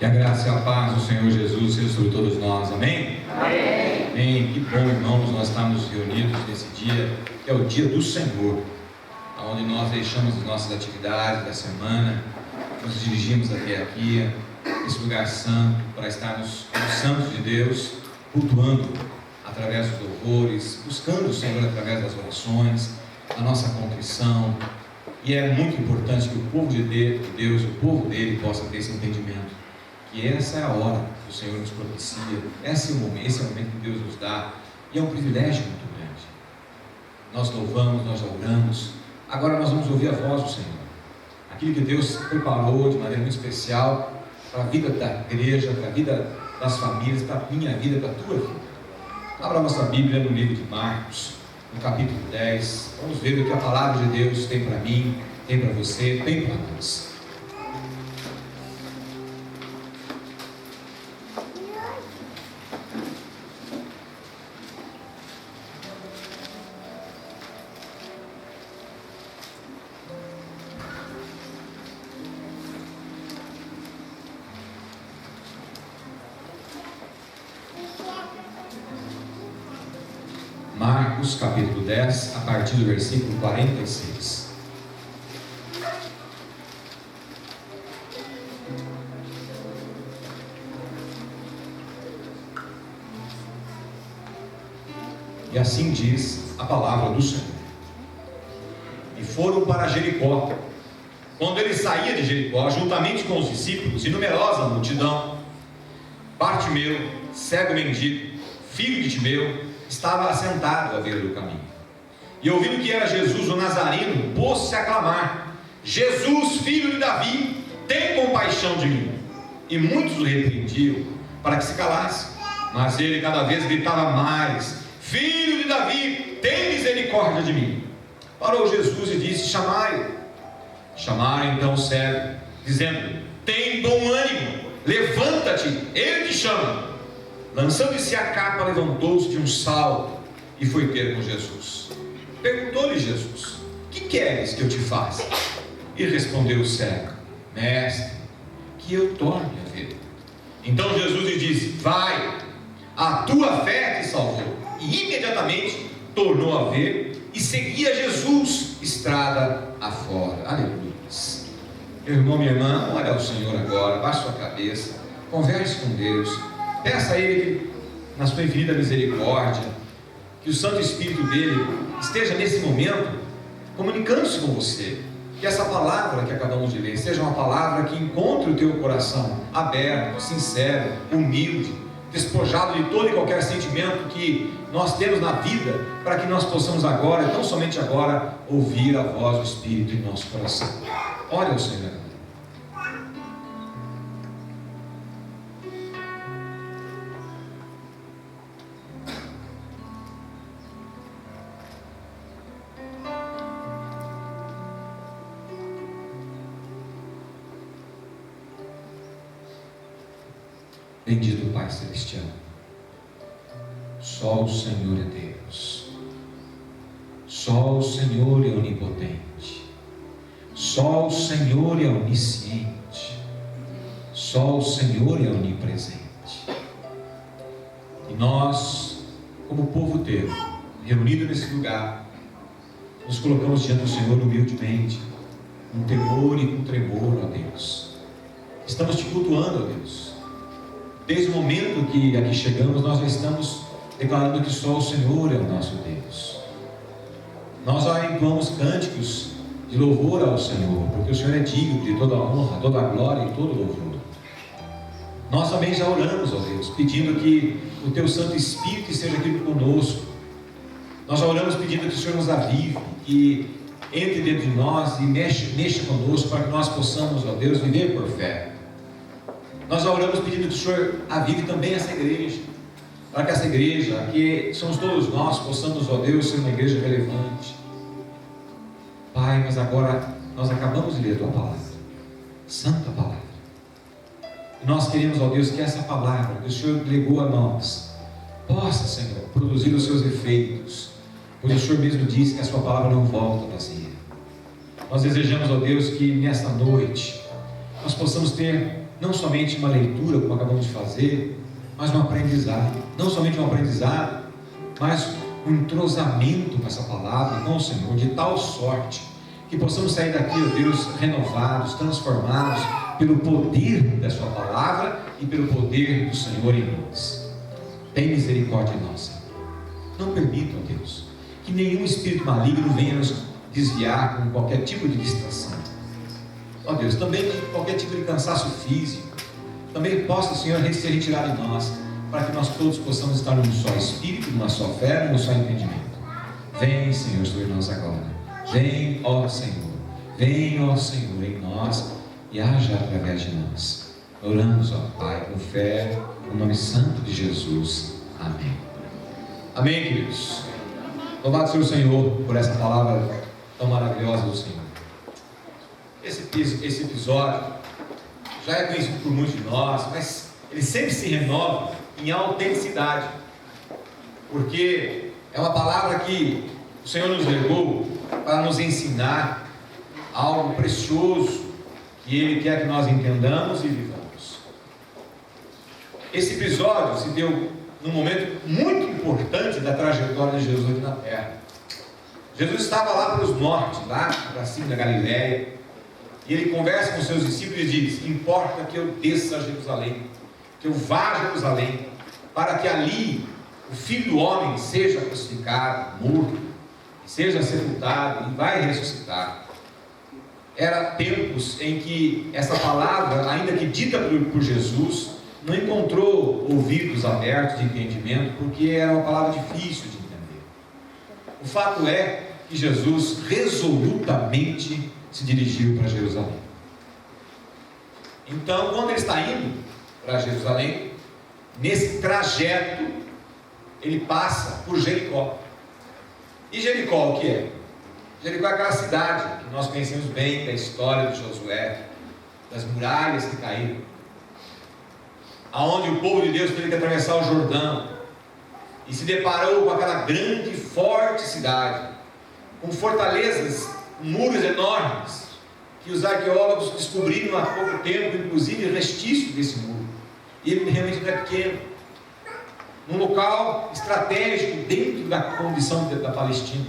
Que a graça e a paz do Senhor Jesus seja sobre todos nós, amém? Amém. Amém. Que bom, irmãos, nós estamos reunidos nesse dia, que é o dia do Senhor, onde nós deixamos as nossas atividades da semana, nos dirigimos até aqui, esse lugar santo, para estarmos como santos de Deus, cultuando através dos louvores, buscando o Senhor através das orações, da nossa contrição. E é muito importante que o povo de Deus, o povo dele, possa ter esse entendimento. Que essa é a hora que o Senhor nos propicia, esse é o momento que Deus nos dá, e é um privilégio muito grande. Nós louvamos, nós oramos, agora nós vamos ouvir a voz do Senhor, aquilo que Deus preparou de maneira muito especial para a vida da igreja, para a vida das famílias, para a minha vida, para a tua vida. Abra a nossa Bíblia no livro de Marcos, no capítulo 10, vamos ver o que a palavra de Deus tem para mim, tem para você, tem para nós. Marcos capítulo 10, a partir do versículo 46. E assim diz a palavra do Senhor. E foram para Jericó. Quando ele saía de Jericó, juntamente com os discípulos e numerosa multidão, Bartimeu, cego mendigo, filho de Timeu, estava assentado à beira do caminho. E ouvindo que era Jesus o Nazareno, pôs-se a clamar: Jesus, filho de Davi, tem compaixão de mim. E muitos o repreendiam para que se calasse, mas ele cada vez gritava mais: Filho de Davi, tem misericórdia de mim. Parou Jesus e disse: chamai-o. Chamaram então o cego, dizendo: tem bom ânimo, levanta-te, ele te chama. Lançando-se a capa, levantou-se de um salto e foi ter com Jesus. Perguntou-lhe Jesus: que queres que eu te faça? E respondeu o cego: mestre, que eu torne a ver. Então Jesus lhe disse: vai, a tua fé te salvou. E imediatamente tornou a ver e seguia Jesus estrada afora. Aleluia. Meu irmão, minha irmã, olha ao Senhor agora, baixe sua cabeça, converse com Deus. Peça a Ele que, na sua infinita misericórdia, que o Santo Espírito dele esteja nesse momento comunicando-se com você. Que essa palavra que acabamos de ler seja uma palavra que encontre o teu coração aberto, sincero, humilde, despojado de todo e qualquer sentimento que nós temos na vida, para que nós possamos agora, e não somente agora, ouvir a voz do Espírito em nosso coração. Olha ao Senhor. Bendito Pai Celestial, só o Senhor é Deus, só o Senhor é onipotente, só o Senhor é onisciente, só o Senhor é onipresente. E nós, como povo teu, reunido nesse lugar, nos colocamos diante do Senhor humildemente, com temor e com tremor, ó Deus. Estamos te cultuando, ó Deus. Desde o momento que aqui chegamos, nós já estamos declarando que só o Senhor é o nosso Deus. Nós já entoamos cânticos de louvor ao Senhor, porque o Senhor é digno de toda a honra, toda a glória e todo o louvor. Nós também já oramos, ó Deus, pedindo que o Teu Santo Espírito esteja aqui conosco. Nós já oramos pedindo que o Senhor nos avive, que entre dentro de nós e mexa conosco, para que nós possamos, ó Deus, viver por fé. Nós já oramos pedindo que o Senhor avive também essa igreja, para que essa igreja, que somos todos nós, possamos, ó Deus, ser uma igreja relevante. Pai, mas agora nós acabamos de ler a Tua palavra, Santa Palavra, e nós queremos, ó Deus, que essa palavra que o Senhor legou a nós, possa, Senhor, produzir os seus efeitos, pois o Senhor mesmo disse que a Sua palavra não volta vazia. Nós desejamos, ó Deus, que nesta noite nós possamos ter não somente uma leitura, como acabamos de fazer, mas um aprendizado. Não somente um aprendizado, mas um entrosamento com essa palavra com o Senhor, de tal sorte que possamos sair daqui, ó Deus, renovados, transformados pelo poder da sua palavra e pelo poder do Senhor em nós. Tem misericórdia de nós, Senhor. Não permita, ó Deus, que nenhum espírito maligno venha nos desviar com qualquer tipo de distração. Ó Deus, também que qualquer tipo de cansaço físico também possa, Senhor, ser retirado de nós, para que nós todos possamos estar num só espírito, numa só fé, num só entendimento. Vem, Senhor, sobre nós agora. Vem, ó Senhor. Vem, ó Senhor, em nós e haja através de nós. Oramos, ó Pai, com fé, no nome santo de Jesus. Amém. Amém, queridos. Louvado seja o Senhor por essa palavra tão maravilhosa do Senhor. Esse episódio já é conhecido por muitos de nós, mas ele sempre se renova em autenticidade, porque é uma palavra que o Senhor nos legou para nos ensinar algo precioso que Ele quer que nós entendamos e vivamos. Esse episódio se deu num momento muito importante da trajetória de Jesus aqui na terra. Jesus estava lá para os nortes, lá para cima da Galileia, e Ele conversa com seus discípulos e diz: importa que eu desça a Jerusalém, que eu vá a Jerusalém, para que ali o Filho do Homem seja crucificado, morto, seja sepultado e vai ressuscitar. Era tempos em que essa palavra, ainda que dita por Jesus, não encontrou ouvidos abertos de entendimento, porque era uma palavra difícil de entender. O fato é que Jesus resolutamente se dirigiu para Jerusalém. Então, quando ele está indo para Jerusalém, nesse trajeto, ele passa por Jericó. E Jericó o que é? Jericó é aquela cidade que nós conhecemos bem da história de Josué, das muralhas que caíram, aonde o povo de Deus teve que atravessar o Jordão e se deparou com aquela grande e forte cidade, com fortalezas, muros enormes, que os arqueólogos descobriram há pouco tempo, inclusive restícios desse muro. E ele realmente não é pequeno, num local estratégico dentro da condição da Palestina.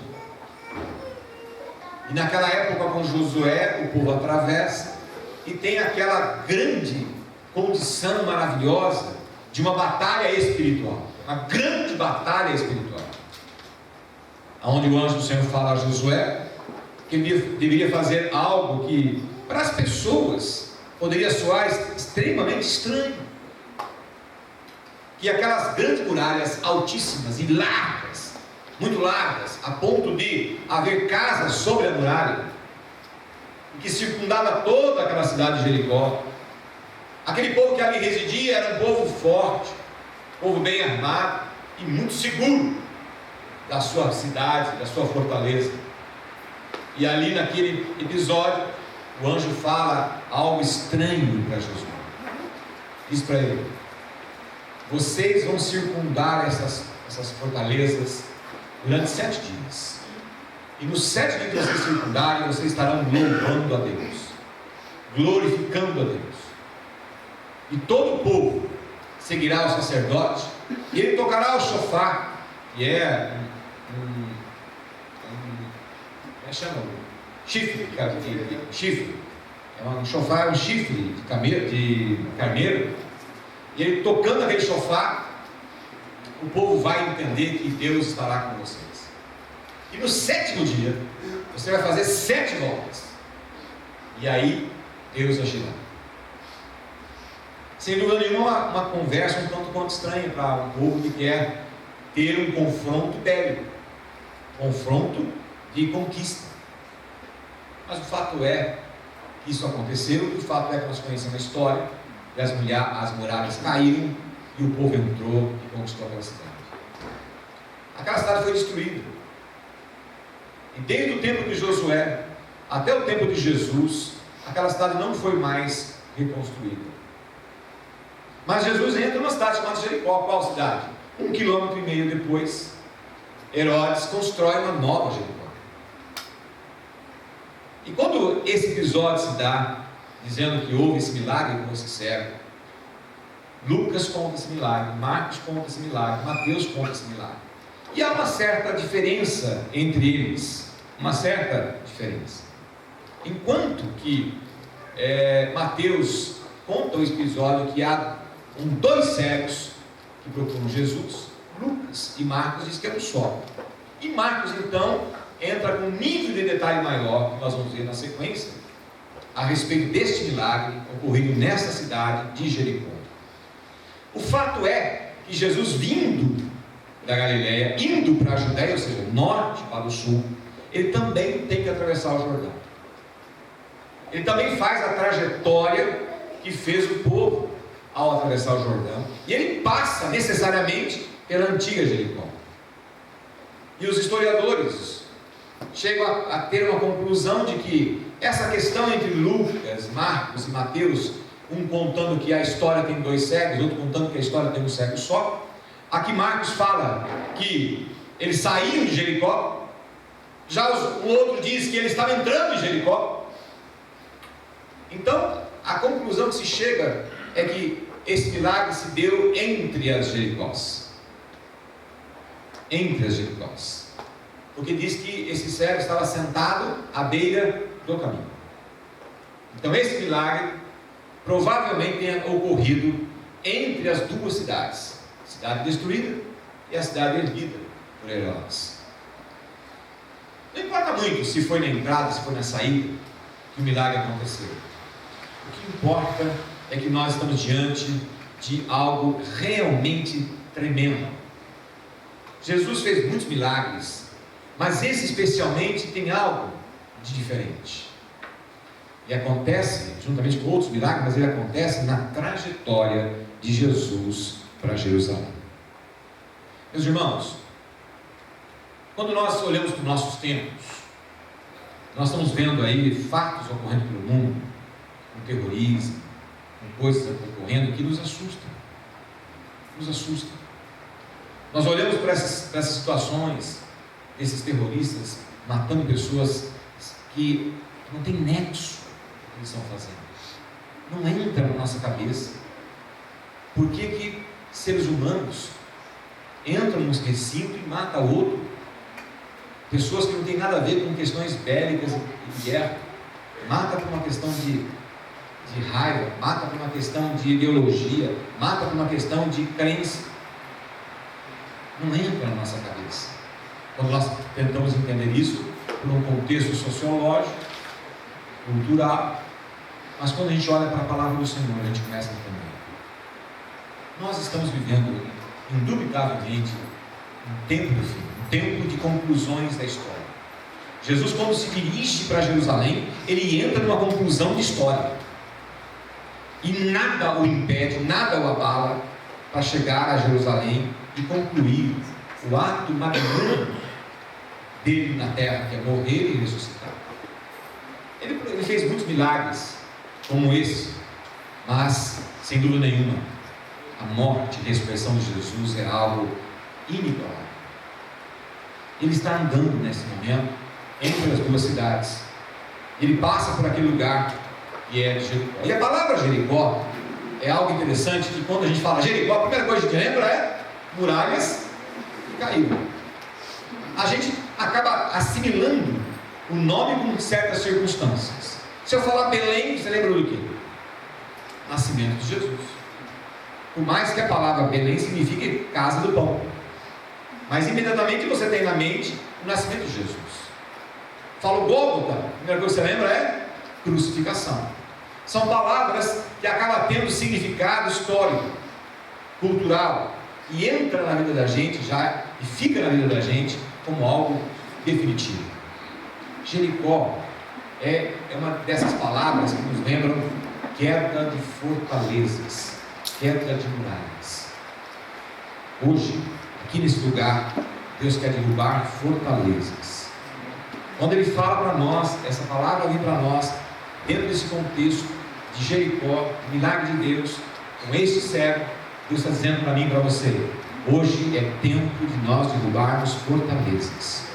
E naquela época, com Josué, o povo atravessa e tem aquela grande condição maravilhosa de uma batalha espiritual, uma grande batalha espiritual, onde o anjo do Senhor fala a Josué que ele deveria fazer algo que para as pessoas poderia soar extremamente estranho, que aquelas grandes muralhas altíssimas e largas, muito largas, a ponto de haver casas sobre a muralha, que circundava toda aquela cidade de Jericó. Aquele povo que ali residia era um povo forte, povo bem armado e muito seguro da sua cidade, da sua fortaleza. E ali naquele episódio, o anjo fala algo estranho para Josué. Diz para ele: vocês vão circundar essas fortalezas durante 7 dias. E nos 7 dias que vocês circundarem, vocês estarão louvando a Deus, glorificando a Deus. E todo o povo seguirá o sacerdote, e ele tocará o shofar, que é chifre, chifre. Um shofar é um chifre de carneiro. E ele tocando aquele shofar, o povo vai entender que Deus estará com vocês. E no 7º dia, você vai fazer 7 voltas. E aí, Deus agirá. Sem dúvida nenhuma, uma conversa um tanto quanto estranha para um povo que quer ter um confronto bélico, confronto de conquista. Mas o fato é que isso aconteceu, e o fato é que nós conhecemos a história, e as muralhas caíram, e o povo entrou e conquistou aquela cidade. Aquela cidade foi destruída. E desde o tempo de Josué até o tempo de Jesus, aquela cidade não foi mais reconstruída. Mas Jesus entra numa cidade chamada Jericó. Qual cidade? 1,5 km depois, Herodes constrói uma nova Jericó. E quando esse episódio se dá, dizendo que houve esse milagre com esse cego. Lucas conta esse milagre, Marcos conta esse milagre, Mateus conta esse milagre. E há uma certa diferença entre eles, uma certa diferença. Enquanto que Mateus conta o episódio que há dois cegos que procuram Jesus, Lucas e Marcos diz que é um só. E Marcos então entra com um nível de detalhe maior, que nós vamos ver na sequência, a respeito deste milagre ocorrido nesta cidade de Jericó. O fato é que Jesus, vindo da Galileia, indo para a Judéia, ou seja, norte para o sul, ele também tem que atravessar o Jordão. Ele também faz a trajetória que fez o povo ao atravessar o Jordão, e ele passa necessariamente pela antiga Jericó. E os historiadores chegam a ter uma conclusão de que essa questão entre Lucas, Marcos e Mateus, um contando que a história tem dois cegos, outro contando que a história tem um cego só. Aqui Marcos fala que eles saíram de Jericó, já o outro diz que eles estavam entrando em Jericó. Então a conclusão que se chega é que esse milagre se deu entre as Jericós. Entre as Jericós. Porque diz que esse cego estava sentado à beira do caminho. Então esse milagre provavelmente tenha ocorrido entre as duas cidades, a cidade destruída e a cidade erguida por Herodes. Não importa muito se foi na entrada, se foi na saída que o milagre aconteceu. O que importa é que nós estamos diante de algo realmente tremendo. Jesus fez muitos milagres, mas esse especialmente tem algo de diferente. E acontece, juntamente com outros milagres, mas ele acontece na trajetória de Jesus para Jerusalém. Meus irmãos, quando nós olhamos para os nossos tempos, nós estamos vendo aí fatos ocorrendo pelo mundo, com terrorismo, com coisas ocorrendo que nos assustam. Nos assustam. Nós olhamos para essas situações, esses terroristas matando pessoas que não tem nexo do que eles estão fazendo. Não entra na nossa cabeça. Por que seres humanos entram num recinto e matam outro? Pessoas que não têm nada a ver com questões bélicas e guerra. Mata por uma questão de raiva, mata por uma questão de ideologia, mata por uma questão de crença. Não entra na nossa cabeça. Quando nós tentamos entender isso por um contexto sociológico, cultural, mas quando a gente olha para a palavra do Senhor, a gente começa a entender. Nós estamos vivendo, indubitavelmente, um tempo do fim, um tempo de conclusões da história. Jesus, quando se dirige para Jerusalém, ele entra numa conclusão de história. E nada o impede, nada o abala para chegar a Jerusalém e concluir o ato magnânimo dele na terra, que é morrer e ressuscitar. Ele fez muitos milagres como esse, mas sem dúvida nenhuma a morte e a ressurreição de Jesus é algo inigualável. Ele está andando nesse momento entre as duas cidades. Ele passa por aquele lugar que é Jericó. E a palavra Jericó é algo interessante, que quando a gente fala Jericó, a primeira coisa que a gente lembra é muralhas que caíram. A gente acaba assimilando o nome com certas circunstâncias. Se eu falar Belém, você lembra do quê? Nascimento de Jesus. Por mais que a palavra Belém signifique casa do pão, mas imediatamente você tem na mente o nascimento de Jesus. Falo Gólgota, a primeira coisa que você lembra é crucificação. São palavras que acabam tendo significado histórico, cultural, e entra na vida da gente já, e fica na vida da gente como algo definitivo. Jericó é uma dessas palavras que nos lembram queda de fortalezas, queda de muralhas. Hoje, aqui nesse lugar, Deus quer derrubar fortalezas. Quando Ele fala para nós, essa palavra vem para nós, dentro desse contexto de Jericó, milagre de Deus, com este cego, Deus está dizendo para mim e para você: hoje é tempo de nós derrubarmos fortalezas.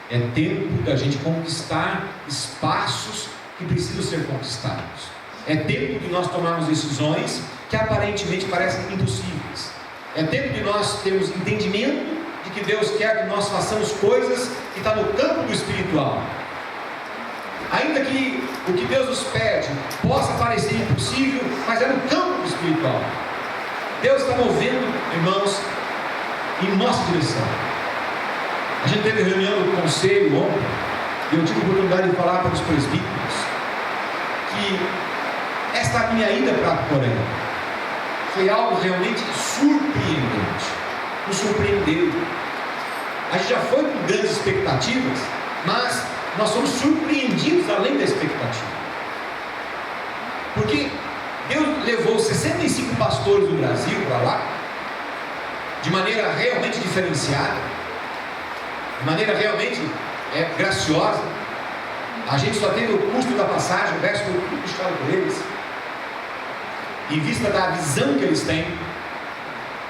É tempo da gente conquistar espaços que precisam ser conquistados. É tempo de nós tomarmos decisões que aparentemente parecem impossíveis. É tempo de nós termos entendimento de que Deus quer que nós façamos coisas que estão no campo do espiritual. Ainda que o que Deus nos pede possa parecer impossível, mas é no campo do espiritual. Deus está movendo, irmãos, em nossa direção. A gente teve reunião do conselho ontem, e eu tive a oportunidade de falar para os presbíteros que esta minha ida para a Coreia foi algo realmente surpreendente. Nos surpreendeu. A gente já foi com grandes expectativas, mas nós somos surpreendidos além da expectativa. Porque Deus levou 65 pastores do Brasil para lá, de maneira realmente diferenciada, de maneira realmente graciosa. A gente só teve o custo da passagem, o resto foi tudo puxado por eles, em vista da visão que eles têm,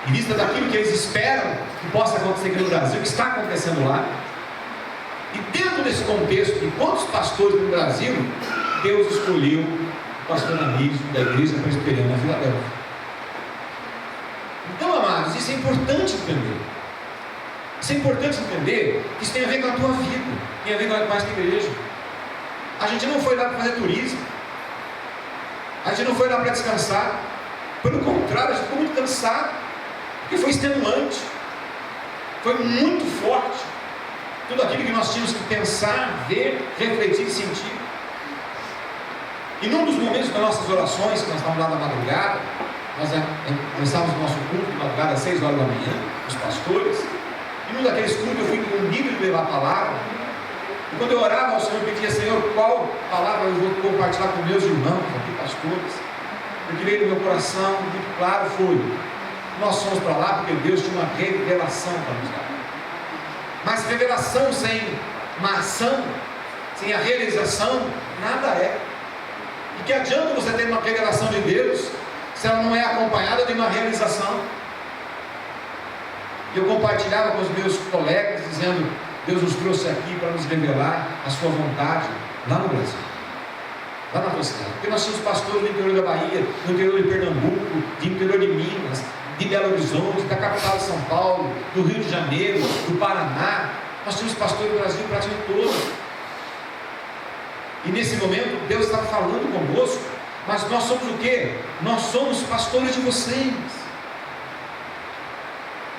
em vista daquilo que eles esperam que possa acontecer aqui no Brasil, que está acontecendo lá. E dentro desse contexto de quantos pastores no Brasil, Deus escolheu o pastor Anísio da Igreja Presbiteriana Filadélfia. Então, amados, isso é importante entender. Isso é importante entender que isso tem a ver com a tua vida, tem a ver com a esta igreja. A gente não foi lá para fazer turismo, a gente não foi lá para descansar. Pelo contrário, a gente ficou muito cansado, porque foi extenuante, foi muito forte. Tudo aquilo que nós tínhamos que pensar, ver, refletir e sentir. E num dos momentos das nossas orações, que nós estávamos lá na madrugada, nós começávamos o nosso culto de madrugada às 6 horas da manhã, os pastores, e num daqueles cultos eu fui incumbido de levar a palavra. E quando eu orava ao Senhor, eu pedia: Senhor, qual palavra eu vou compartilhar com meus irmãos aqui, pastores? O que veio do meu coração, muito claro, foi: nós fomos para lá porque Deus tinha uma revelação para nos dar. Mas revelação sem uma ação, sem a realização, nada é. E que adianta você ter uma revelação de Deus se ela não é acompanhada de uma realização? Eu compartilhava com os meus colegas dizendo: Deus nos trouxe aqui para nos revelar a sua vontade lá no Brasil, lá na nossa cidade. Porque nós tínhamos pastores do interior da Bahia, do interior de Pernambuco, do interior de Minas, de Belo Horizonte, da capital de São Paulo, do Rio de Janeiro, do Paraná. Nós tínhamos pastores do Brasil praticamente todo. E nesse momento Deus está falando conosco, mas nós somos o quê? Nós somos pastores de vocês.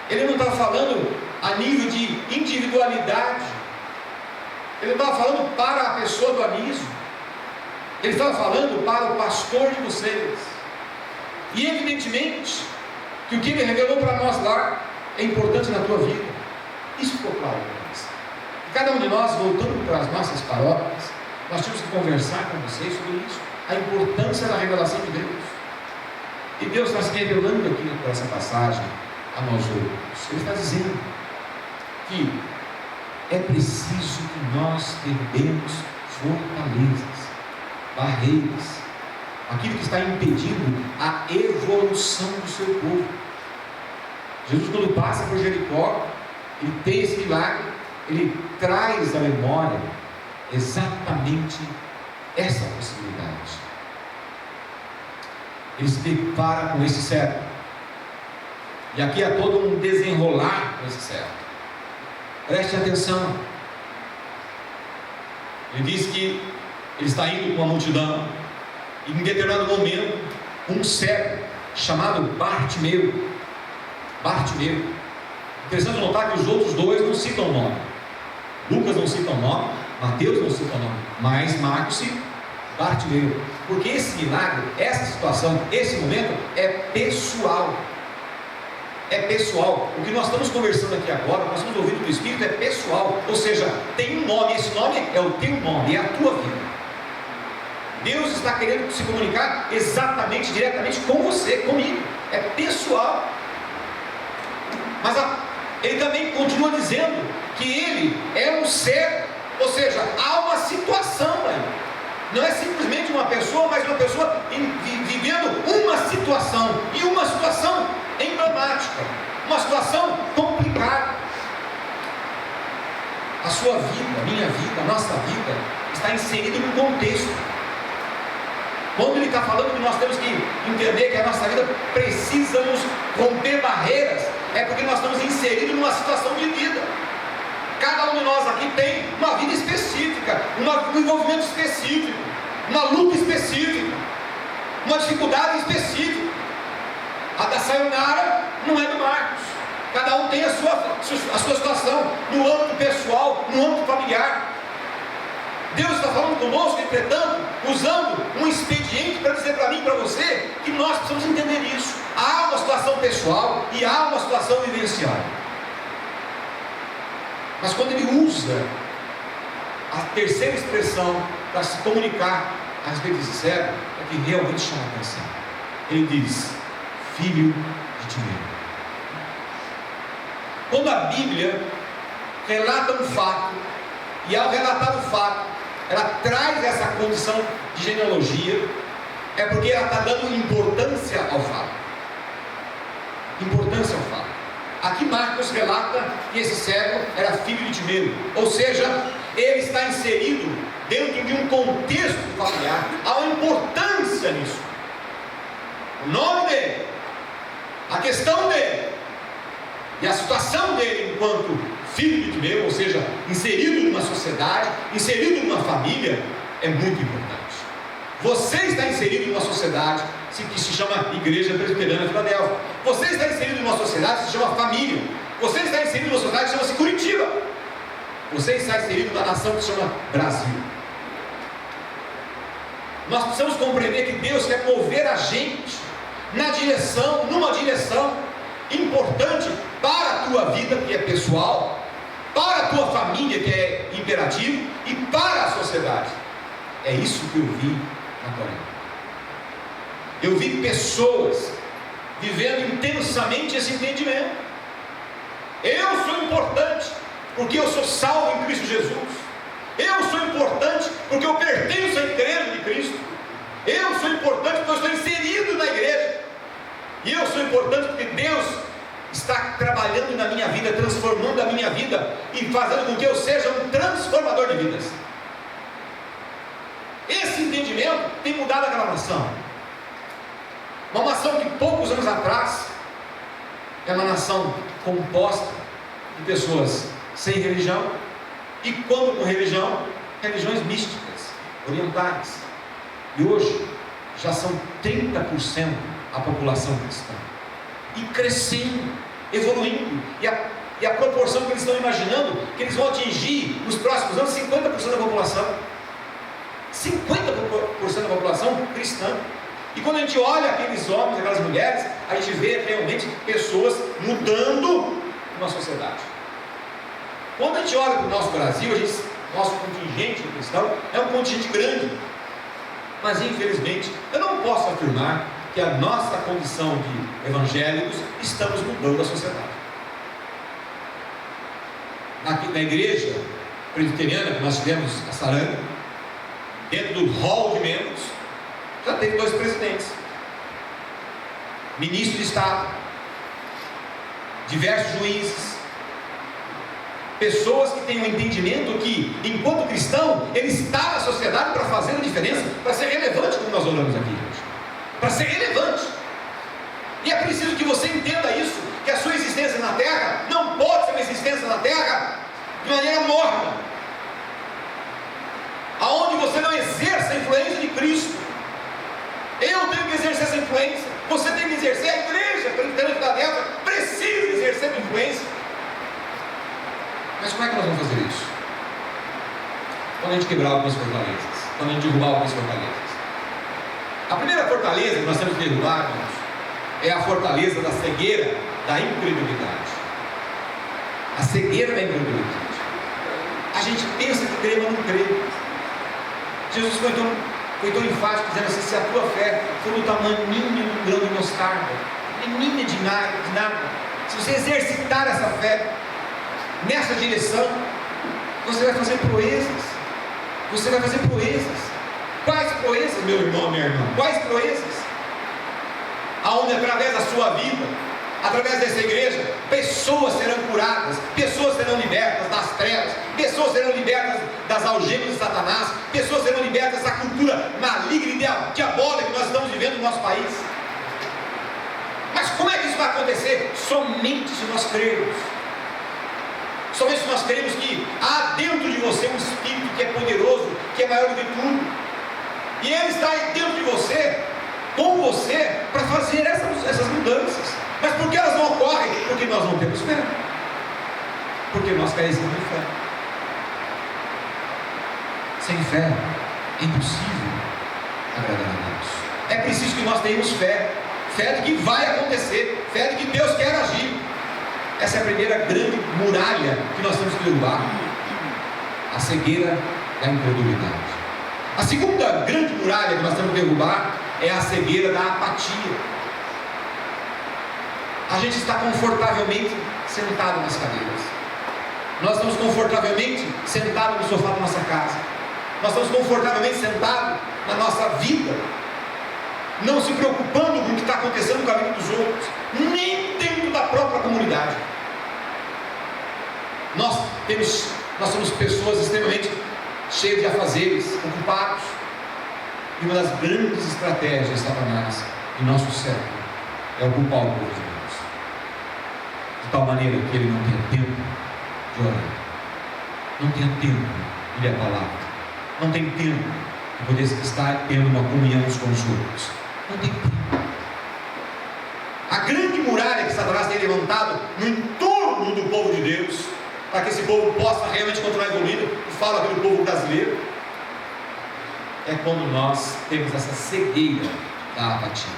Ele não estava falando a nível de individualidade, ele não estava falando para a pessoa do Anísio, ele estava falando para o pastor de vocês. E evidentemente que o que ele revelou para nós lá é importante na tua vida. Isso ficou claro para nós. Cada um de nós, voltando para as nossas paróquias, nós temos que conversar com vocês sobre isso, a importância da revelação de Deus. E Deus está se revelando aqui por essa passagem a nós outros. Ele está dizendo que é preciso que nós perdemos fortalezas, barreiras, aquilo que está impedindo a evolução do seu povo. Jesus, quando passa por Jericó, ele tem esse milagre, ele traz à memória exatamente essa possibilidade. Ele se depara com esse servo, e aqui há todo um desenrolar com esse servo. Preste atenção. Ele diz que ele está indo com a multidão, e em determinado momento, um cego chamado Bartimeu. Interessante notar que os outros dois não citam o nome. Lucas não cita o nome, Mateus não cita o nome, mas Marcos cita Bartimeu. Porque esse milagre, essa situação, esse momento é pessoal. É pessoal. O que nós estamos conversando aqui agora, nós estamos ouvindo do Espírito, é pessoal. Ou seja, tem um nome, esse nome é o teu nome, é a tua vida. Deus está querendo se comunicar exatamente, diretamente com você, comigo. É pessoal. Mas ele também continua dizendo que ele é um ser, ou seja, há uma situação aí. Não é simplesmente uma pessoa, mas uma pessoa vivendo uma situação, e uma situação emblemática, uma situação complicada. A sua vida, a minha vida, a nossa vida está inserida num contexto. Quando ele está falando que nós temos que entender que a nossa vida precisamos romper barreiras, é porque nós estamos inseridos numa situação de vida. Cada um de nós aqui tem uma vida específica, um envolvimento específico, uma luta específica, uma dificuldade específica. A da Sayonara não é do Marcos. Cada um tem a sua situação, no âmbito pessoal, no âmbito familiar. Deus está falando conosco, entretanto, usando um expediente para dizer para mim e para você que nós precisamos entender isso. Há uma situação pessoal e há uma situação vivencial. Mas quando ele usa a terceira expressão para se comunicar a respeito desse cego, é que realmente chama a atenção. Ele diz: filho de Timeu. Quando a Bíblia relata um fato, e ao relatar o fato, ela traz essa condição de genealogia, é porque ela está dando importância ao fato. Importância ao fato. Aqui Marcos relata que esse cego era filho de Timeu, ou seja, ele está inserido dentro de um contexto familiar. Há uma importância nisso. O nome dele, a questão dele e a situação dele enquanto filho de Timeu, ou seja, inserido numa sociedade, inserido numa família, é muito importante. Você está inserido numa sociedade que se chama Igreja Presbiteriana Filadélfia. Você está inserido numa sociedade que se chama família. Você está inserido numa sociedade que chama-se Curitiba. Você está inserido na nação que se chama Brasil. Nós precisamos compreender que Deus quer mover a gente numa direção importante para a tua vida, que é pessoal, para a tua família, que é imperativo, e para a sociedade. É isso que eu vi na Coreia. Eu vi pessoas vivendo intensamente esse entendimento. Eu sou importante porque eu sou salvo em Cristo Jesus. Eu sou importante porque eu pertenço à igreja de Cristo. Eu sou importante porque eu estou inserido na igreja. E eu sou importante porque Deus está trabalhando na minha vida, transformando a minha vida e fazendo com que eu seja um transformador de vidas. Esse entendimento tem mudado aquela nação. Uma nação que poucos anos atrás é uma nação composta de pessoas sem religião, e quando com religião, religiões místicas, orientais. E hoje já são 30% a população cristã, e crescendo, evoluindo, e a proporção que eles estão imaginando que eles vão atingir nos próximos anos 50% da população. 50% da população cristã. E quando a gente olha aqueles homens, aquelas mulheres, a gente vê realmente pessoas mudando uma sociedade. Quando a gente olha para o nosso Brasil, nosso contingente cristão é um contingente grande, mas infelizmente eu não posso afirmar que a nossa condição de evangélicos estamos mudando a sociedade. Aqui na igreja presbiteriana que nós tivemos a Saranga, dentro do hall de membros, já teve 2 presidentes, ministro de Estado, diversos juízes, pessoas que têm um entendimento que, enquanto cristão, ele está na sociedade para fazer a diferença, para ser relevante, como nós oramos aqui hoje, para ser relevante. E é preciso que você entenda isso, que a sua existência na terra não pode ser uma existência na terra de maneira morna, aonde você não exerce a influência de Cristo. Eu tenho que exercer essa influência, você tem que exercer, a igreja presbiteriana de Filadélfia precisa exercer a influência. Mas como é que nós vamos fazer isso? Quando a gente quebrar algumas fortalezas, quando a gente derrubar algumas fortalezas. A primeira fortaleza que nós temos que derrubar, irmãos, é a fortaleza da cegueira da incredulidade. A cegueira da incredulidade. A gente pensa que crê, mas não crê. Jesus foi tão enfático, dizendo assim: se a tua fé for do tamaninho de um grão de mostarda, pequenininha de nada, se você exercitar essa fé nessa direção, você vai fazer proezas. Você vai fazer proezas. Quais proezas, meu irmão, minha irmã? Quais proezas? Aonde através da sua vida, através dessa igreja, pessoas serão curadas, pessoas serão libertas das trevas, pessoas serão libertas das algemas de Satanás, pessoas serão libertas dessa cultura maligna e diabólica que nós estamos vivendo no nosso país. Mas como é que isso vai acontecer? Somente se nós crermos. Somente se nós cremos que há dentro de você um Espírito que é poderoso, que é maior do que tudo. E Ele está aí dentro de você, com você, para fazer essas mudanças. Mas por que elas não ocorrem? Porque nós não temos fé. Porque nós carecemos de fé. Sem fé é impossível agradar a Deus. É preciso que nós tenhamos fé. Fé de que vai acontecer. Fé de que Deus quer agir. Essa é a primeira grande muralha que nós temos que derrubar. A cegueira da incredulidade. A segunda grande muralha que nós temos que derrubar é a cegueira da apatia. A gente está confortavelmente sentado nas cadeiras. Nós estamos confortavelmente sentados no sofá da nossa casa. Nós estamos confortavelmente sentados na nossa vida, não se preocupando com o que está acontecendo com a vida dos outros, nem dentro da própria comunidade. Nós somos pessoas extremamente cheias de afazeres, ocupados. E uma das grandes estratégias de Satanás em nosso século é ocupar o povo de Deus, de tal maneira que ele não tenha tempo de orar, não tenha tempo de ler a palavra, não tem tempo de poder estar tendo uma comunhão uns com os outros, não tem tempo. A grande muralha que Satanás tem levantado no entorno do povo de Deus, para que esse povo possa realmente continuar evoluindo, e falo aqui do povo brasileiro, é quando nós temos essa cegueira da apatia.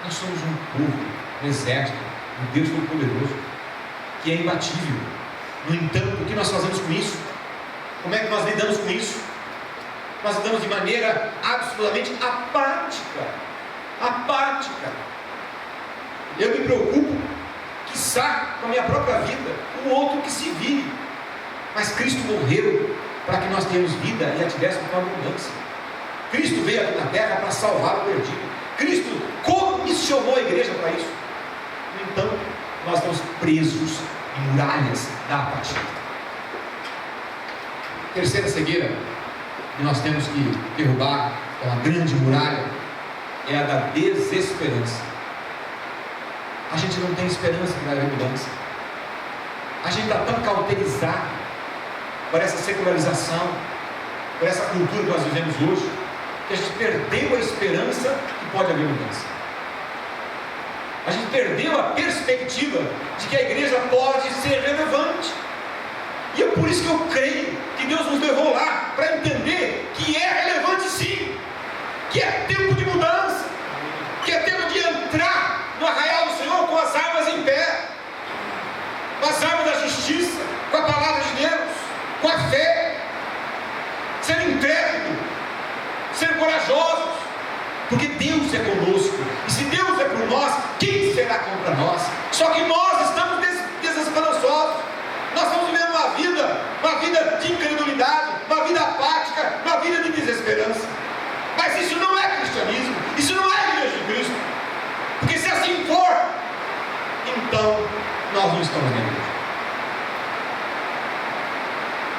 Nós somos um povo, um exército, um Deus Todo-Poderoso, que é imbatível. No entanto, o que nós fazemos com isso? Como é que nós lidamos com isso? Nós lidamos de maneira absolutamente apática. Apática. Eu me preocupo, quiçá, com a minha própria vida, o outro que se vire. Mas Cristo morreu para que nós tenhamos vida e a tivéssemos com abundância. Cristo veio aqui na terra para salvar o perdido. Cristo comissionou a igreja para isso. No entanto, nós estamos presos em muralhas da apatia. Terceira cegueira que nós temos que derrubar, é uma grande muralha, é a da desesperança. A gente não tem esperança que vai haver mudança. A gente está tão cauterizado por essa secularização, por essa cultura que nós vivemos hoje, que a gente perdeu a esperança que pode haver mudança. A gente perdeu a perspectiva de que a igreja pode ser relevante. E é por isso que eu creio que Deus nos levou lá, para entender que é relevante sim, que é tempo de mudança, que é tempo de entrar no arraial do Senhor com as armas em pé, com as armas da justiça, com a palavra de Deus, com a fé, ser intrépido, ser corajosos, porque Deus é conosco, e se Deus é por nós, quem será contra nós? Só que nós estamos desesperançosos, nós estamos vivendo uma vida de incredulidade, uma vida apática, uma vida de desesperança. Mas isso não é cristianismo, isso não é a igreja de Cristo, porque se assim for, então nós não estamos na igreja.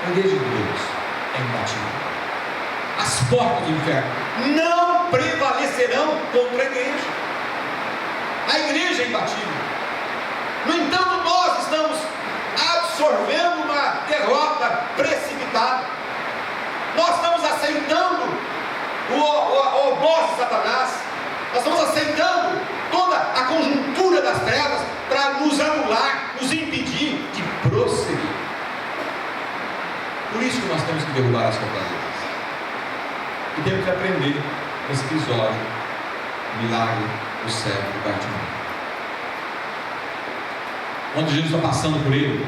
A igreja de Deus é imbatível. As portas do inferno não prevalecerão contra a igreja. A igreja é imbatível. No entanto, nós estamos absorvendo uma derrota precipitada. Nós estamos aceitando o obócio de Satanás. Nós estamos aceitando toda a conjuntura das trevas para nos anular, nos impedir de prosseguir. Por isso que nós temos que derrubar as fortalezas. E temos que aprender nesse episódio o milagre do cego de Bartimeu. Quando Jesus está passando por ele,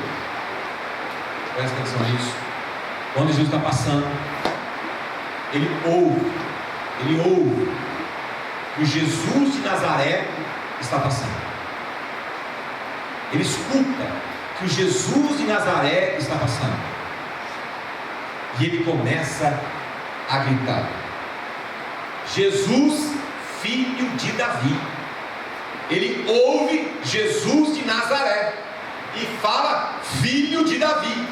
presta atenção nisso. Quando Jesus está passando, ele ouve que o Jesus de Nazaré está passando. Ele escuta que o Jesus de Nazaré está passando. E ele começa a gritar: Jesus, filho de Davi. Ele ouve Jesus de Nazaré e fala filho de Davi.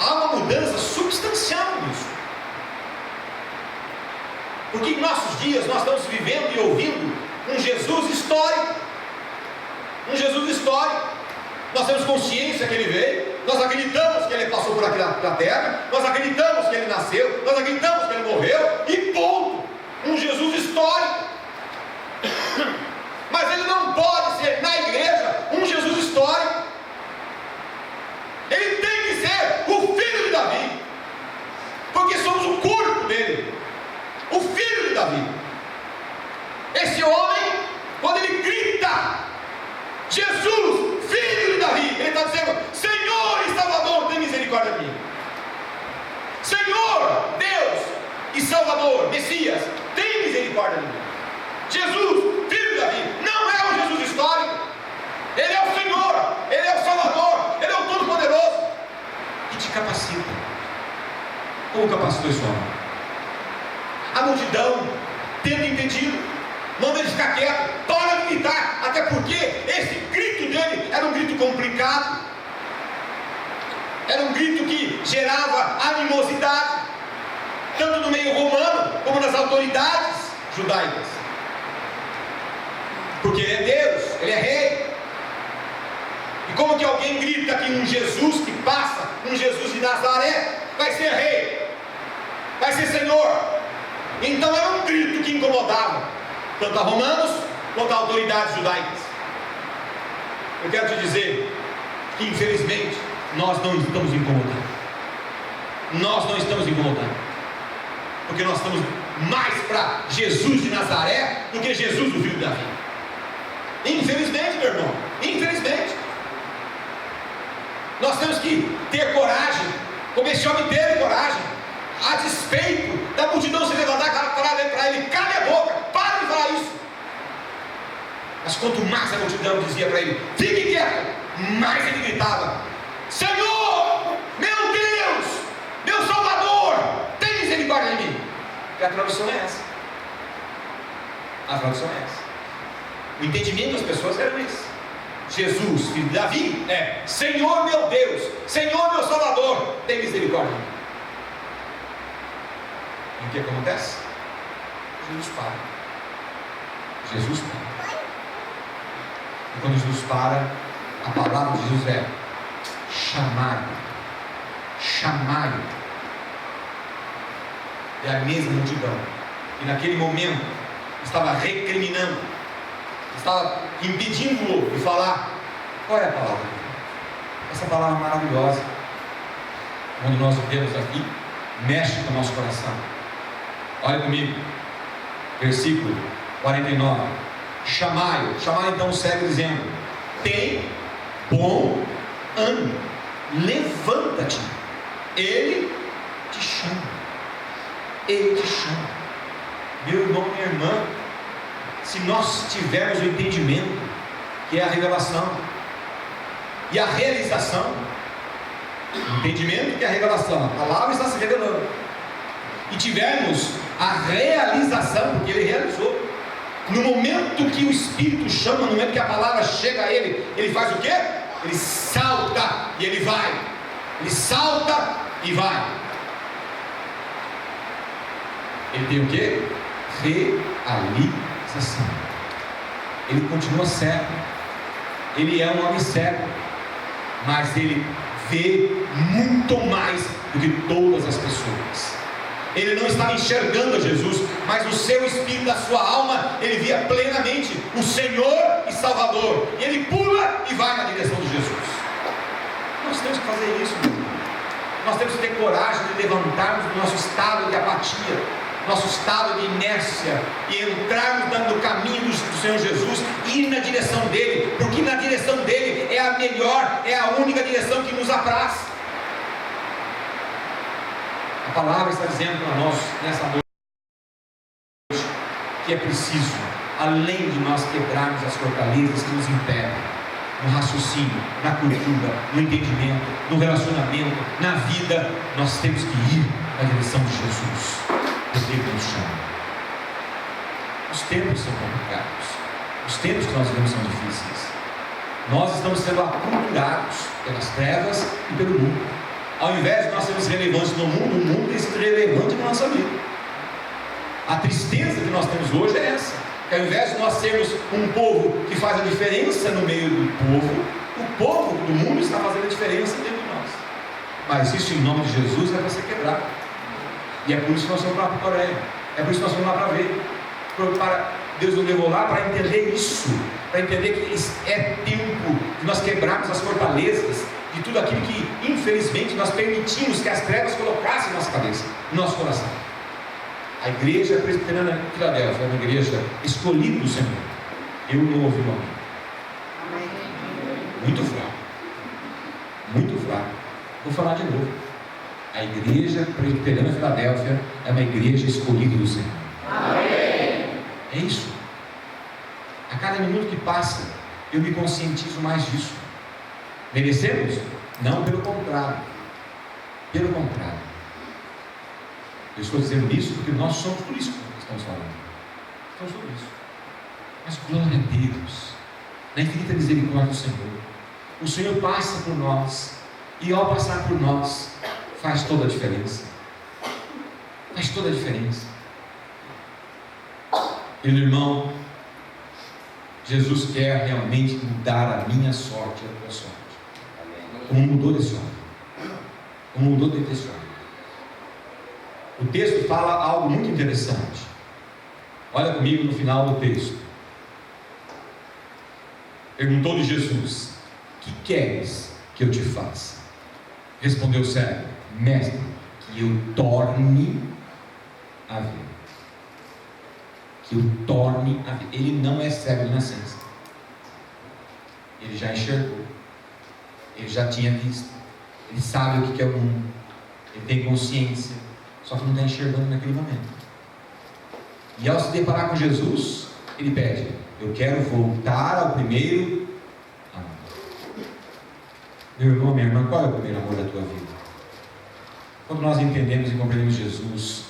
Há uma mudança substancial nisso. Porque em nossos dias nós estamos vivendo e ouvindo um Jesus histórico. Um Jesus histórico. Nós temos consciência que ele veio, nós acreditamos que ele passou por aqui na terra, nós acreditamos que ele nasceu, nós acreditamos que ele morreu, e ponto. Um Jesus histórico. Mas ele não pode ser, na igreja, um Jesus histórico. Ele tem que ser o filho de Davi, porque somos o corpo dele, o filho de Davi. Esse homem, quando ele grita, Jesus, filho de Davi, ele está dizendo: Senhor e Salvador, tem misericórdia de mim. Senhor, Deus e Salvador, Messias, tem misericórdia de mim. Jesus, filho de Davi, não é um Jesus histórico. Ele é o Senhor, ele é o Salvador, ele é o Todo-Poderoso, que te capacita. Como capacitou esse homem? A multidão, tendo entendido, manda ele ficar quieto, para de gritar, até porque esse grito dele era um grito complicado, era um grito que gerava animosidade, tanto no meio romano, como nas autoridades judaicas, porque ele é Deus, ele é rei. E como que alguém grita que um Jesus que passa, um Jesus de Nazaré, vai ser rei, vai ser Senhor? Então era um grito que incomodava tanto a romanos quanto a autoridades judaicas. Eu quero te dizer que infelizmente nós não estamos incomodando. Nós não estamos incomodando, porque nós estamos mais para Jesus de Nazaré do que Jesus, o filho de Davi. Infelizmente, meu irmão, infelizmente. Nós temos que ter coragem, como esse homem teve coragem, a despeito da multidão se levantar para ele: cala a boca, para de falar isso. Mas quanto mais a multidão dizia para ele: fique quieto, mais ele gritava: Senhor, meu Deus, meu Salvador, tem misericórdia de mim. E a tradução é essa. A tradução é essa. O entendimento das pessoas era esse. Jesus, filho de Davi, é: Senhor meu Deus, Senhor meu Salvador, tem misericórdia. E o que acontece? Jesus para. Jesus para. E quando Jesus para, a palavra de Jesus é: chamai-o. Chamai-o. É a mesma multidão que naquele momento estava recriminando, estava impedindo-o de falar. Qual é a palavra? Essa palavra maravilhosa, quando nós o temos aqui, mexe com o nosso coração. Olha comigo, versículo 49. Chamai-o. Chamai então o cego, dizendo: tem bom ânimo, levanta-te, ele te chama. Ele te chama. Meu irmão, minha irmã, se nós tivermos o entendimento, que é a revelação e a realização, o entendimento que é a revelação, a palavra está se revelando, e tivermos a realização, porque ele realizou, no momento que o Espírito chama, no momento que a palavra chega a ele, ele faz o quê? Ele salta e ele vai. Ele salta e vai. Ele tem o quê? Realização. Ele continua cego. Ele é um homem cego, mas ele vê muito mais do que todas as pessoas. Ele não estava enxergando a Jesus, mas o seu espírito, da sua alma, ele via plenamente o Senhor e Salvador, e ele pula e vai na direção de Jesus. Nós temos que fazer isso, meu irmão. Nós temos que ter coragem de levantarmos do nosso estado de apatia, nosso estado de inércia, e entrarmos no caminho do Senhor Jesus, e ir na direção dele, porque na direção dele é a melhor, é a única direção que nos apraz. A palavra está dizendo para nós nessa noite que é preciso, além de nós quebrarmos as fortalezas que nos impedem, no raciocínio, na cultura, no entendimento, no relacionamento, na vida, nós temos que ir na direção de Jesus, porque Ele nos chama. Os tempos são complicados, os tempos que nós vivemos são difíceis. Nós estamos sendo aculturados pelas trevas e pelo mundo. Ao invés de nós sermos relevantes no mundo, o mundo tem sido relevante na nossa vida. A tristeza que nós temos hoje é essa, que ao invés de nós sermos um povo que faz a diferença no meio do povo, o povo do mundo está fazendo a diferença dentro de nós. Mas isso, em nome de Jesus, é para ser quebrado. E é por isso que nós vamos lá para a Coreia, é por isso que nós vamos lá para ver. Deus nos levou lá para entender isso, para entender que é tempo de nós quebrarmos as fortalezas de tudo aquilo que, infelizmente, nós permitimos que as trevas colocassem em nossa cabeça, no nosso coração. A igreja presbiteriana de Filadélfia é uma igreja escolhida do Senhor. Eu não ouvi o amém. Muito fraco. Muito fraco. Vou falar de novo. A igreja presbiteriana de Filadélfia é uma igreja escolhida do Senhor. Amém. É isso. A cada minuto que passa, eu me conscientizo mais disso. Merecemos? Não, pelo contrário. Pelo contrário. Eu estou dizendo isso porque nós somos por isso que estamos falando. Somos por isso. Mas glória a Deus, na infinita misericórdia do Senhor. O Senhor passa por nós, e ao passar por nós, faz toda a diferença. Faz toda a diferença. Meu irmão, Jesus quer realmente mudar a minha sorte e a tua sorte. Como mudou desse homem. Como mudou desse homem. O texto fala algo muito interessante. Olha comigo no final do texto. Perguntou-lhe Jesus: que queres que eu te faça? Respondeu o cego: mestre, que eu torne a ver. Que eu torne a ver. Ele não é cego de nascença. Ele já enxergou. Ele já tinha visto. Ele sabe o que é o mundo. Ele tem consciência. Só que não está enxergando naquele momento. E ao se deparar com Jesus, ele pede: eu quero voltar ao primeiro amor. Meu irmão, minha irmã, qual é o primeiro amor da tua vida? Quando nós entendemos e compreendemos Jesus,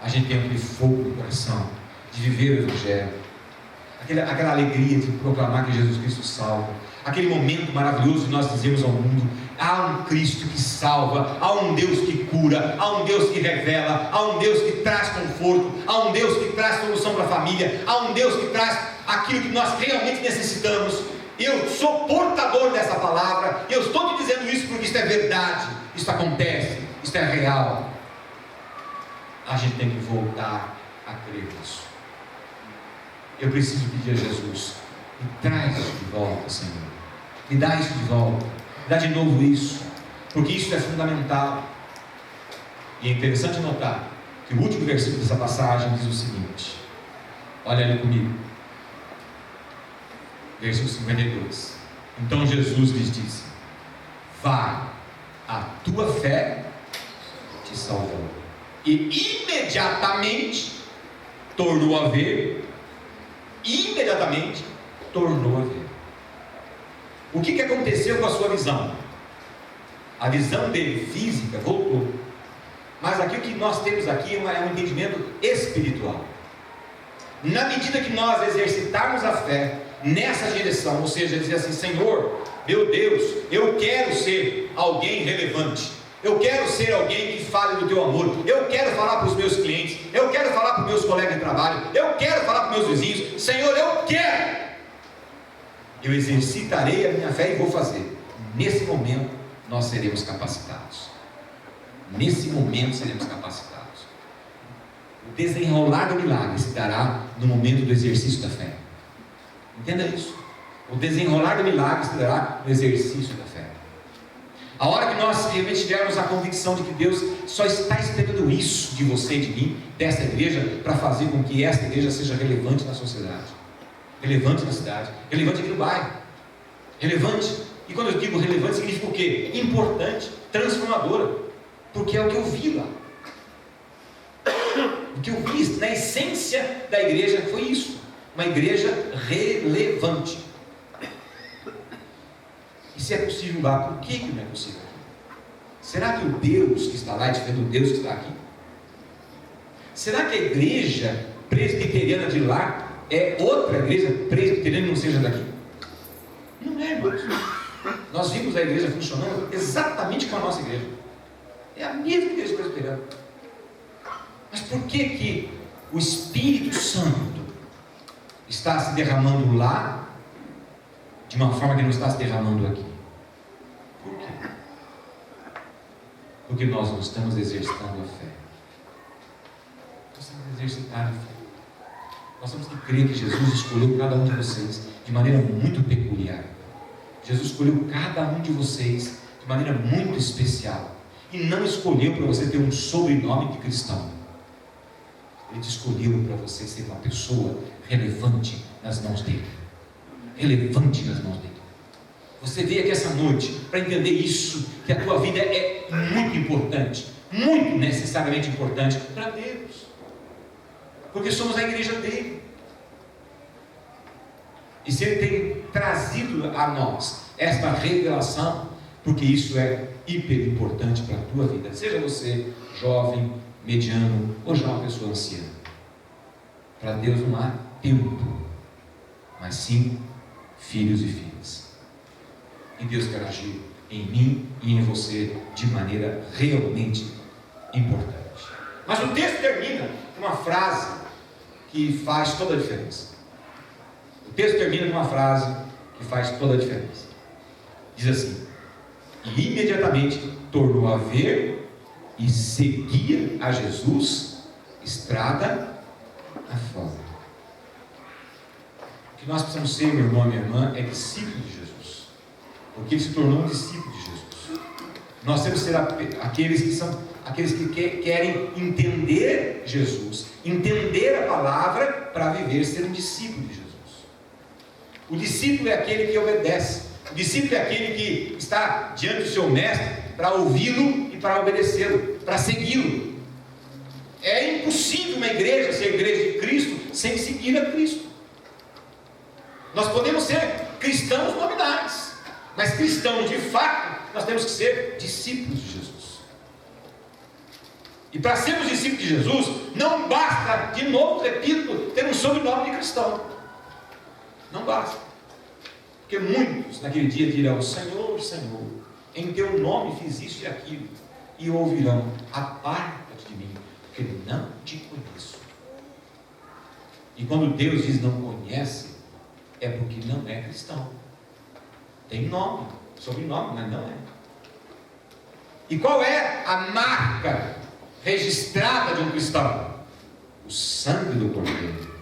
a gente tem aquele fogo no coração de viver o Evangelho, aquela alegria de proclamar que Jesus Cristo salva, aquele momento maravilhoso de nós dizermos ao mundo: há um Cristo que salva, há um Deus que cura, há um Deus que revela, há um Deus que traz conforto, há um Deus que traz solução para a família, há um Deus que traz aquilo que nós realmente necessitamos. Eu sou portador dessa palavra, eu estou te dizendo isso porque isso é verdade, isso acontece, isso é real. A gente tem que voltar a crer nisso. Eu preciso pedir a Jesus: me traz isso de volta, Senhor, me dá isso de volta, me dá de novo isso, porque isso é fundamental. E é interessante notar que o último versículo dessa passagem diz o seguinte: olha ali comigo, versículo 52. Então Jesus lhes disse: vai, a tua fé te salvou. E imediatamente tornou a ver. Imediatamente tornou a ver. O que aconteceu com a sua visão? A visão dele física voltou. Mas aqui o que nós temos aqui é um entendimento espiritual. Na medida que nós exercitarmos a fé nessa direção, ou seja, dizer assim: Senhor, meu Deus, eu quero ser alguém relevante, eu quero ser alguém que fale do teu amor, eu quero falar para os meus clientes, eu quero falar para os meus colegas de trabalho, eu quero falar para os meus vizinhos, Senhor, eu quero, eu exercitarei a minha fé e vou fazer. Nesse momento nós seremos capacitados. Nesse momento seremos capacitados. O desenrolar do milagre se dará no momento do exercício da fé. Entenda isso. O desenrolar do milagre se dará no exercício da fé. A hora que nós realmente tivermos a convicção de que Deus só está esperando isso de você e de mim, dessa igreja, para fazer com que esta igreja seja relevante na sociedade, relevante na cidade, relevante aqui no bairro, relevante. E quando eu digo relevante, significa o quê? Importante, transformadora, porque é o que eu vi lá. O que eu vi na essência da igreja foi isso: uma igreja relevante. E se é possível lá, por que não é possível aqui? Será que o Deus que está lá é diferente do Deus que está aqui? Será que a igreja presbiteriana de lá é outra igreja presbiteriana que não seja daqui? Não é, irmãos. Nós vimos a igreja funcionando exatamente como a nossa igreja. É a mesma igreja presbiteriana. Mas por que o Espírito Santo está se derramando lá de uma forma que não está se derramando aqui? Por quê? Porque nós não estamos exercitando a fé. Nós temos que exercitar a fé. Nós temos que crer que Jesus escolheu cada um de vocês de maneira muito peculiar. Jesus escolheu cada um de vocês de maneira muito especial. E não escolheu para você ter um sobrenome de cristão. Ele te escolheu para você ser uma pessoa relevante nas mãos dele. Relevante nas mãos dele. Você veio aqui essa noite para entender isso, que a tua vida é muito importante, muito necessariamente importante para Deus. Porque somos a igreja dele. E se ele tem trazido a nós esta revelação, porque isso é hiper importante para a tua vida, seja você jovem, mediano ou já uma pessoa anciã. Para Deus não há tempo, mas sim filhos e filhas. E Deus quer agir em mim e em você de maneira realmente importante. Mas o texto termina com uma frase que faz toda a diferença. O texto termina com uma frase que faz toda a diferença. Diz assim: e imediatamente tornou a ver e seguia a Jesus estrada afora. O que nós precisamos ser, meu irmão e minha irmã, é discípulo de Jesus, porque ele se tornou um discípulo de Jesus. Nós temos que ser aqueles que querem entender Jesus, entender a palavra para viver, ser um discípulo de Jesus. O discípulo é aquele que obedece. O discípulo é aquele que está diante do seu mestre para ouvi-lo e para obedecê-lo, para segui-lo. É impossível uma igreja ser igreja de Cristo sem seguir a Cristo. Nós podemos ser cristãos nominais, mas cristãos de fato, nós temos que ser discípulos de Jesus. E para sermos discípulos de Jesus, não basta, de novo repito, ter um sobrenome de cristão. Não basta. Porque muitos naquele dia dirão: Senhor, Senhor, em teu nome fiz isso e aquilo. E ouvirão: aparta-te de mim, porque não te conheço. E quando Deus diz não conhece, é porque não é cristão. Tem nome, sobrenome, mas não é. E qual é a marca registrada de um cristão? O sangue do Cordeiro.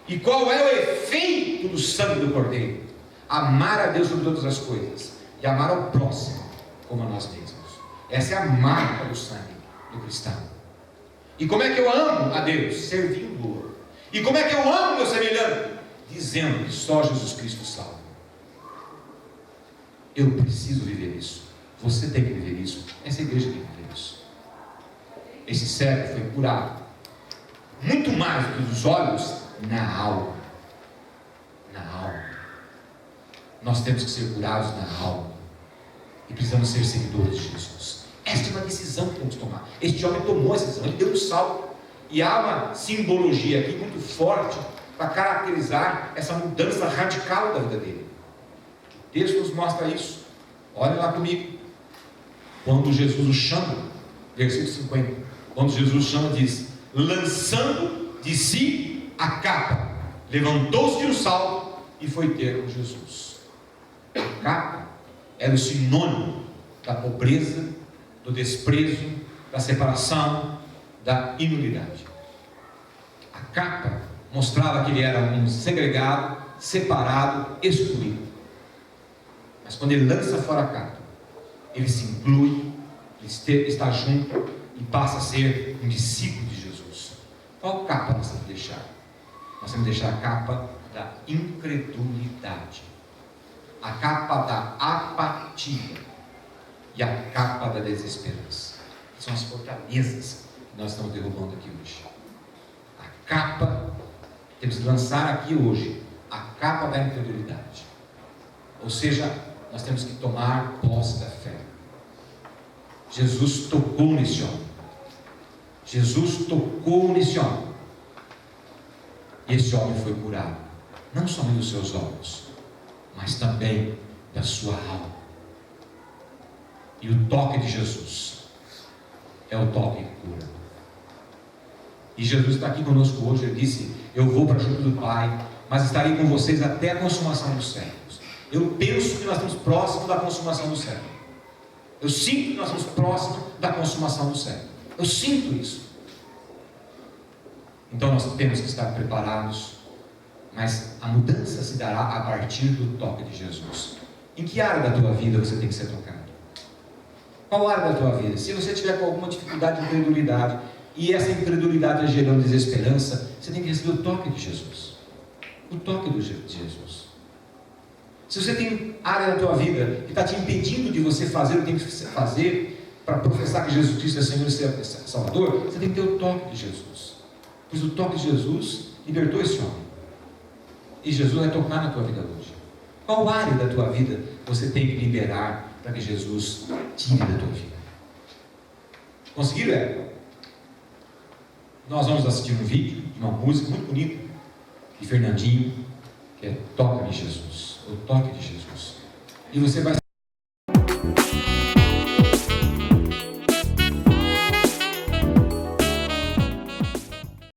E qual é o efeito do sangue do Cordeiro? Amar a Deus sobre todas as coisas e amar ao próximo como a nós mesmos. Essa é a marca do sangue do cristão. E como é que eu amo a Deus? Servindo-o. E como é que eu amo meu semelhante? Dizendo que só Jesus Cristo salva. Eu preciso viver isso. Você tem que viver isso. Essa igreja tem que viver isso. Esse cego foi curado muito mais do que os olhos, na alma. Na alma. Nós temos que ser curados na alma. E precisamos ser seguidores de Jesus. Esta é uma decisão que temos que tomar. Este homem tomou essa decisão, ele deu um salto. E há uma simbologia aqui muito forte para caracterizar essa mudança radical da vida dele. O texto nos mostra isso. Olha lá comigo. Quando Jesus o chama, versículo 50. Quando Jesus o chama, diz: lançando de si a capa, levantou-se de um salto e foi ter com Jesus. A capa era o sinônimo da pobreza, do desprezo, da separação, da inunidade. A capa mostrava que ele era um segregado, separado, excluído. Mas quando ele lança fora a capa, ele se inclui, ele está junto e passa a ser um discípulo de Jesus. Qual capa nós temos que deixar? Nós temos que deixar a capa da incredulidade, a capa da apatia e a capa da desesperança. São as fortalezas que nós estamos derrubando aqui hoje. A capa, temos que lançar aqui hoje a capa da incredulidade. Ou seja, nós temos que tomar posse da fé. Jesus tocou nesse homem. Jesus tocou nesse homem. E esse homem foi curado. Não somente dos seus olhos, mas também da sua alma. E o toque de Jesus é o toque que cura. E Jesus está aqui conosco hoje. Ele disse: eu vou para junto do Pai, mas estarei com vocês até a consumação dos séculos. Eu penso que nós estamos próximos da consumação do século. Eu sinto que nós estamos próximos da consumação do século. Eu sinto isso. Então nós temos que estar preparados. Mas a mudança se dará a partir do toque de Jesus. Em que área da tua vida você tem que ser tocado? Qual área da tua vida? Se você tiver com alguma dificuldade de incredulidade, e essa incredulidade está gerando desesperança, você tem que receber o toque de Jesus. O toque de Jesus. Se você tem área da tua vida que está te impedindo de você fazer o que tem que fazer para professar que Jesus Cristo é Senhor e Salvador, você tem que ter o toque de Jesus. Pois o toque de Jesus libertou esse homem. E Jesus vai tocar na tua vida hoje. Qual área da tua vida você tem que liberar para que Jesus tire da tua vida? Conseguiram? Nós vamos assistir um vídeo de uma música muito bonita de Fernandinho, que é Toca-me Jesus, o toque de Jesus. E você vai